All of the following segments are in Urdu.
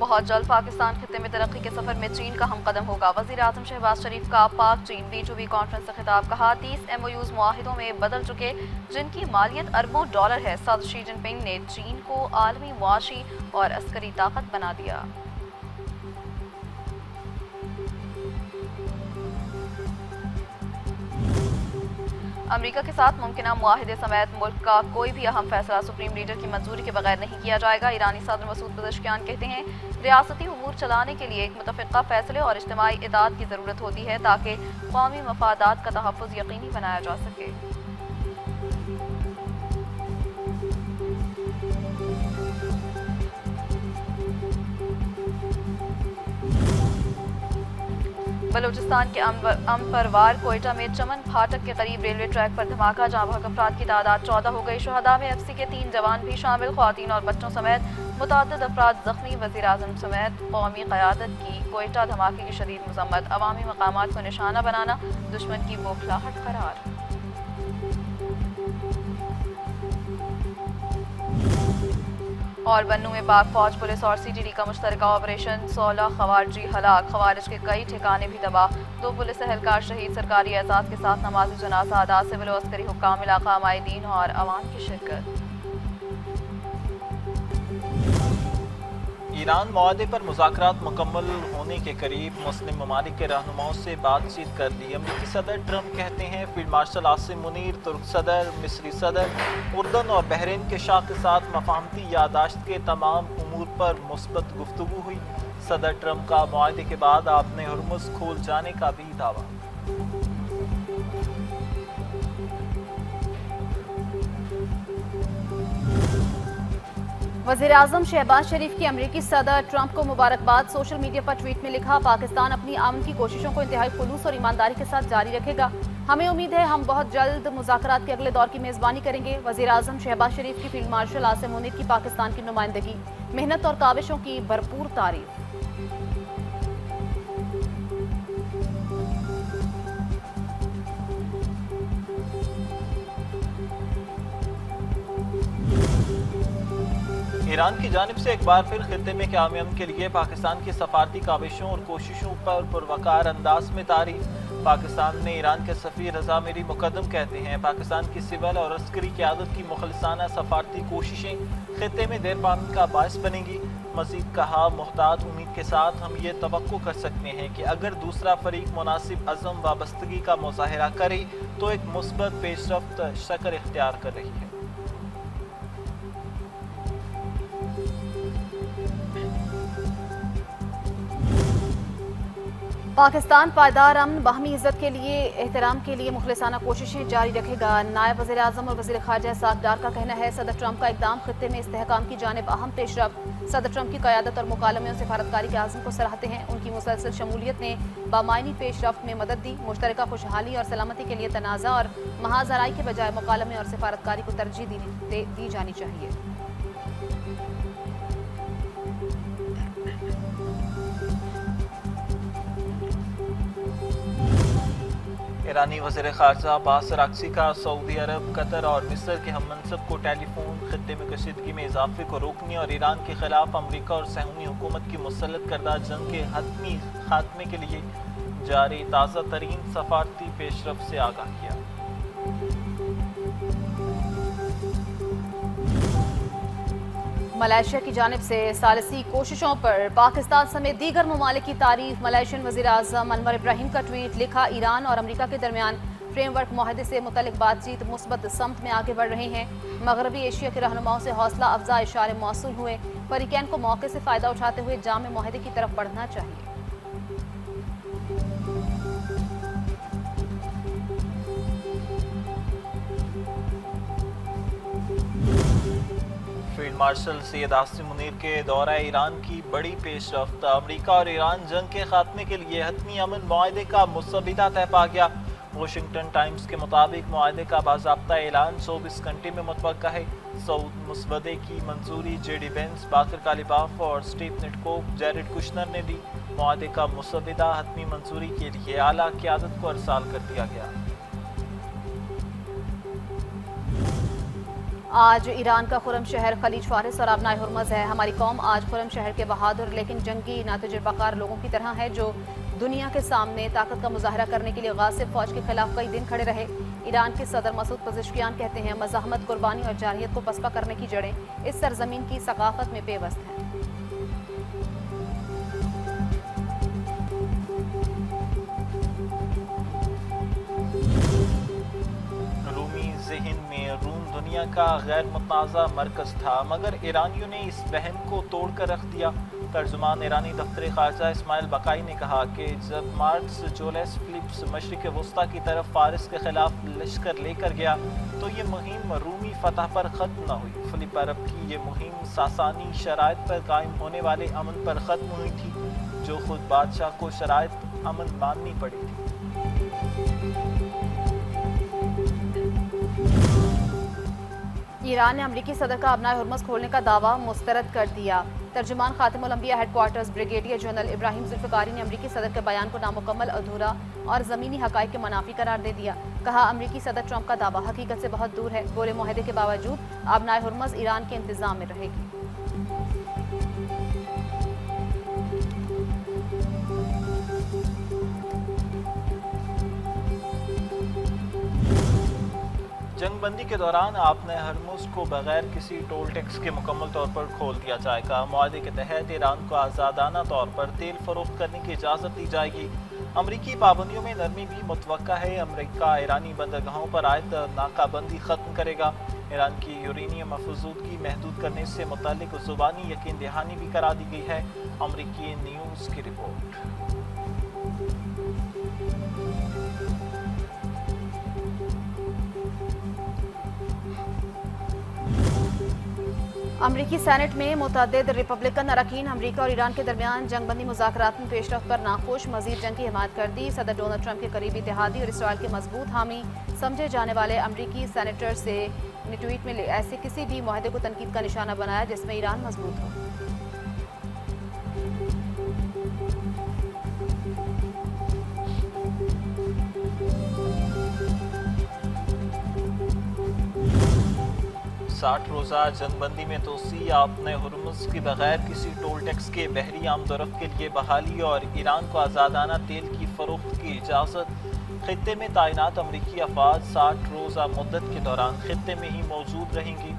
بہت جلد پاکستان خطے میں ترقی کے سفر میں چین کا ہم قدم ہوگا۔ وزیر اعظم شہباز شریف کا پاک چین B2B کانفرنس سے خطاب، کہا 30 MOUs معاہدوں میں بدل چکے جن کی مالیت اربوں ڈالر ہے۔ صدر شی جن پنگ نے چین کو عالمی معاشی اور عسکری طاقت بنا دیا۔ امریکہ کے ساتھ ممکنہ معاہدے سمیت ملک کا کوئی بھی اہم فیصلہ سپریم لیڈر کی منظوری کے بغیر نہیں کیا جائے گا۔ ایرانی صدر مسعود پزشکیان کہتے ہیں ریاستی امور چلانے کے لیے ایک متفقہ فیصلے اور اجتماعی اتحاد کی ضرورت ہوتی ہے تاکہ قومی مفادات کا تحفظ یقینی بنایا جا سکے۔ بلوچستان کے امپروار کوئٹہ میں چمن پھاٹک کے قریب ریلوے ٹریک پر دھماکہ، جاں بحق افراد کی تعداد 14 ہو گئی۔ شہداء میں FCC کے 3 جوان بھی شامل، خواتین اور بچوں سمیت متعدد افراد زخمی۔ وزیر اعظم سمیت قومی قیادت کی کوئٹہ دھماکے کی شدید مذمت، عوامی مقامات کو نشانہ بنانا دشمن کی بوکھلاہٹ قرار۔ اور بنوں میں پاک فوج، پولیس اور CTD کا مشترکہ آپریشن، 16 خوارجی ہلاک، خوارج کے کئی ٹھکانے بھی تباہ، 2 پولیس اہلکار شہید۔ سرکاری اعزاز کے ساتھ نماز جنازہ ادا، سول و عسکری حکام، علاقہ مائدین اور عوام کی شرکت۔ ایران معاہدے پر مذاکرات مکمل ہونے کے قریب، مسلم ممالک کے رہنماؤں سے بات چیت کر لی۔ امریکی صدر ٹرمپ کہتے ہیں فیلڈ مارشل عاصم منیر، ترک صدر، مصری صدر، اردن اور بحرین کے شاہ کے ساتھ مفاہمتی یادداشت کے تمام امور پر مثبت گفتگو ہوئی۔ صدر ٹرمپ کا معاہدے کے بعد آپ نے ہرمز کھول جانے کا بھی دعویٰ۔ وزیر اعظم شہباز شریف کی امریکی صدر ٹرمپ کو مبارکباد۔ سوشل میڈیا پر ٹویٹ میں لکھا، پاکستان اپنی امن کی کوششوں کو انتہائی خلوص اور ایمانداری کے ساتھ جاری رکھے گا۔ ہمیں امید ہے ہم بہت جلد مذاکرات کے اگلے دور کی میزبانی کریں گے۔ وزیر اعظم شہباز شریف کی فیلڈ مارشل عاصم منیر کی پاکستان کی نمائندگی، محنت اور کاوشوں کی بھرپور تعریف۔ ایران کی جانب سے ایک بار پھر خطے میں قیام امن کے لیے پاکستان کی سفارتی کاوشوں اور کوششوں پر پروقار انداز میں تعریف۔ پاکستان نے ایران کے سفیر رضا میری مقدم کہتے ہیں پاکستان کی سول اور عسکری قیادت کی مخلصانہ سفارتی کوششیں خطے میں دیر پامن کا باعث بنیں گی۔ مزید کہا، محتاط امید کے ساتھ ہم یہ توقع کر سکتے ہیں کہ اگر دوسرا فریق مناسب عزم وابستگی کا مظاہرہ کرے تو ایک مثبت پیش رفت شکل اختیار کر رہی ہے۔ پاکستان پائیدار امن، باہمی عزت کے لیے احترام کے لیے مخلصانہ کوششیں جاری رکھے گا۔ نائب وزیر اعظم اور وزیر خارجہ اسحاق ڈار کا کہنا ہے صدر ٹرمپ کا اقدام خطے میں استحکام کی جانب اہم پیش رفت۔ صدر ٹرمپ کی قیادت اور مکالمے اور سفارتکاری کے عزم کو سراہتے ہیں۔ ان کی مسلسل شمولیت نے بامعنی پیش رفت میں مدد دی۔ مشترکہ خوشحالی اور سلامتی کے لیے تنازع اور محاذ آرائی کے بجائے مکالمے اور سفارتکاری کو ترجیح دی جانی چاہیے۔ ایرانی وزیر خارجہ عباس اراغچی کا سعودی عرب، قطر اور مصر کے ہم منصب کو ٹیلی فون خطے میں کشیدگی میں اضافے کو روکنے اور ایران کے خلاف امریکہ اور صہیونی حکومت کی مسلط کردہ جنگ کے حتمی خاتمے کے لیے جاری تازہ ترین سفارتی پیش رفت سے آگاہ کیا۔ ملائیشیا کی جانب سے ثالثی کوششوں پر پاکستان سمیت دیگر ممالک کی تعریف۔ ملائیشین وزیر اعظم انور ابراہیم کا ٹویٹ، لکھا ایران اور امریکہ کے درمیان فریم ورک معاہدے سے متعلق بات چیت مثبت سمت میں آگے بڑھ رہے ہیں۔ مغربی ایشیا کے رہنماؤں سے حوصلہ افزا اشارے موصول ہوئے۔ فریقین کو موقع سے فائدہ اٹھاتے ہوئے جامع معاہدے کی طرف بڑھنا چاہیے۔ فیلڈ مارشل سید عاصم منیر کے دورہ ایران کی بڑی پیش رفت۔ امریکہ اور ایران جنگ کے خاتمے کے لیے حتمی امن معاہدے کا مسودہ طے پا گیا۔ واشنگٹن ٹائمز کے مطابق معاہدے کا باضابطہ اعلان 24 گھنٹے میں متوقع ہے۔ سعود مسودے کی منظوری JD وینس، باقر کالیباف اور اسٹیو وٹکوف، جیرڈ کشنر نے دی۔ معاہدے کا مسودہ حتمی منظوری کے لیے اعلیٰ قیادت کو ارسال کر دیا گیا۔ آج ایران کا خرم شہر خلیج فارس اور آبنائے ہرمز ہے. ہماری قوم آج خرم شہر کے بہادر لیکن جنگی ناتجربہ کار لوگوں کی طرح ہے جو دنیا کے سامنے طاقت کا مظاہرہ کرنے کے لیے غاصب فوج کے خلاف کئی دن کھڑے رہے. ایران کے صدر مسعود پزشکیان کہتے ہیں مزاحمت، قربانی اور جارحیت کو پسپا کرنے کی جڑیں اس سرزمین کی ثقافت میں پیوست ہیں. رومی ذہن میں روم دنیا کا غیر متنازع مرکز تھا، مگر ایرانیوں نے اس وہم کو توڑ کر رکھ دیا. ترجمان ایرانی دفتر خارجہ اسماعیل بقائی نے کہا کہ جب مارکس جولیس فلپس مشرق وسطیٰ کی طرف فارس کے خلاف لشکر لے کر گیا تو یہ مہم رومی فتح پر ختم نہ ہوئی. فلپ عرب کی یہ مہم ساسانی شرائط پر قائم ہونے والے امن پر ختم ہوئی تھی، جو خود بادشاہ کو شرائط امن ماننی پڑی تھی. ایران نے امریکی صدر کا آبنائے ہرمز کھولنے کا دعویٰ مسترد کر دیا. ترجمان خاتم الانبیاء ہیڈ کوارٹرز بریگیڈیئر جنرل ابراہیم ذوالفقاری نے امریکی صدر کے بیان کو نامکمل، ادھورا اور زمینی حقائق کے منافی قرار دے دیا. کہا امریکی صدر ٹرمپ کا دعویٰ حقیقت سے بہت دور ہے. گولے معاہدے کے باوجود آبنائے ہرمز ایران کے انتظام میں رہے گی. جنگ بندی کے دوران آبنائے ہرمز کو بغیر کسی ٹول ٹیکس کے مکمل طور پر کھول دیا جائے گا. معاہدے کے تحت ایران کو آزادانہ طور پر تیل فروخت کرنے کی اجازت دی جائے گی. امریکی پابندیوں میں نرمی بھی متوقع ہے. امریکہ ایرانی بندرگاہوں پر عائد ناکہ بندی ختم کرے گا. ایران کی یورینیم افزودگی محدود کرنے سے متعلق زبانی یقین دہانی بھی کرا دی گئی ہے. امریکی نیوز کی رپورٹ. امریکی سینٹ میں متعدد ریپبلکن اراکین امریکہ اور ایران کے درمیان جنگ بندی مذاکرات میں پیش رفت پر ناخوش. مزید جنگ کی حمایت کر دی. صدر ڈونلڈ ٹرمپ کے قریبی اتحادی اور اسرائیل کے مضبوط حامی سمجھے جانے والے امریکی سینیٹر سے نے ٹویٹ میں ایسے کسی بھی معاہدے کو تنقید کا نشانہ بنایا جس میں ایران مضبوط ہو. ساٹھ روزہ جنگ بندی میں توسیع، آبنائے ہرمز کی بغیر کسی ٹول ٹیکس کے بحری آمد و رفت کے لیے بحالی اور ایران کو آزادانہ تیل کی فروخت کی اجازت. خطے میں تعینات امریکی افواج 60 روزہ مدت کے دوران خطے میں ہی موجود رہیں گی.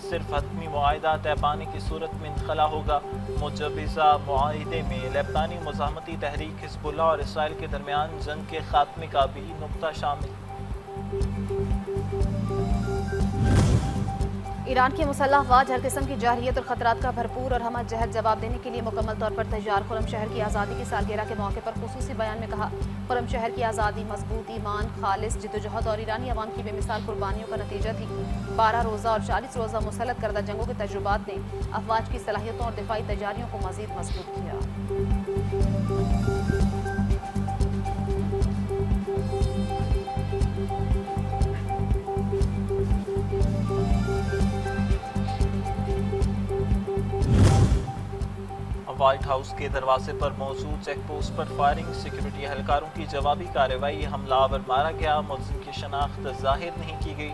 صرف حتمی معاہدہ طے پانے کی صورت میں انخلا ہوگا. مجوزہ معاہدے میں لبنانی مزاحمتی تحریک حزب اللہ اور اسرائیل کے درمیان جنگ کے خاتمے کا بھی نقطہ شامل. ایران کی مسلح افواج ہر قسم کی جارحیت اور خطرات کا بھرپور اور ہمہ جہت جواب دینے کے لیے مکمل طور پر تیار. خرم شہر کی آزادی کی سالگرہ کے موقع پر خصوصی بیان میں کہا خرم شہر کی آزادی مضبوط ایمان، خالص جدوجہد اور ایرانی عوام کی بے مثال قربانیوں کا نتیجہ تھی. 12 روزہ اور 40 روزہ مسلط کردہ جنگوں کے تجربات نے افواج کی صلاحیتوں اور دفاعی تیاریوں کو مزید مضبوط کیا. وائٹ ہاؤس کے دروازے پر موجود چیک پوسٹ پر فائرنگ، سیکیورٹی اہلکاروں کی جوابی کارروائی. حملہ آور مارا گیا. ملزم کی شناخت ظاہر نہیں کی گئی.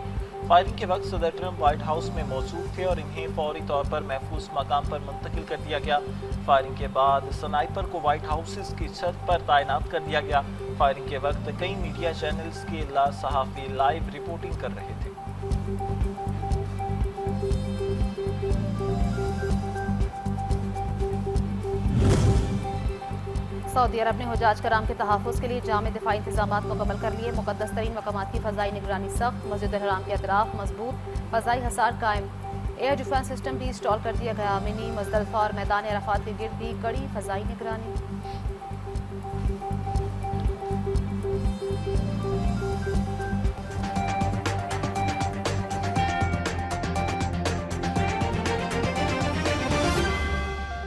فائرنگ کے وقت صدر ٹرمپ وائٹ ہاؤس میں موجود تھے اور انہیں فوری طور پر محفوظ مقام پر منتقل کر دیا گیا. فائرنگ کے بعد سنائپر کو وائٹ ہاؤس کی چھت پر تعینات کر دیا گیا. فائرنگ کے وقت کئی میڈیا چینلز کے صحافی لائیو رپورٹنگ کر رہے تھے. سعودی عرب نے حجاج کرام کے تحفظ کے لیے جامع دفاعی انتظامات مکمل کر لیے. مقدس ترین مقامات کی فضائی نگرانی سخت. مسجد الحرام کے اطراف مضبوط فضائی حصار قائم. ایئر ڈیفنس سسٹم بھی انسٹال کر دیا گیا. منی مزدلفہ اور میدان عرفات کے گرد بھی کڑی فضائی نگرانی.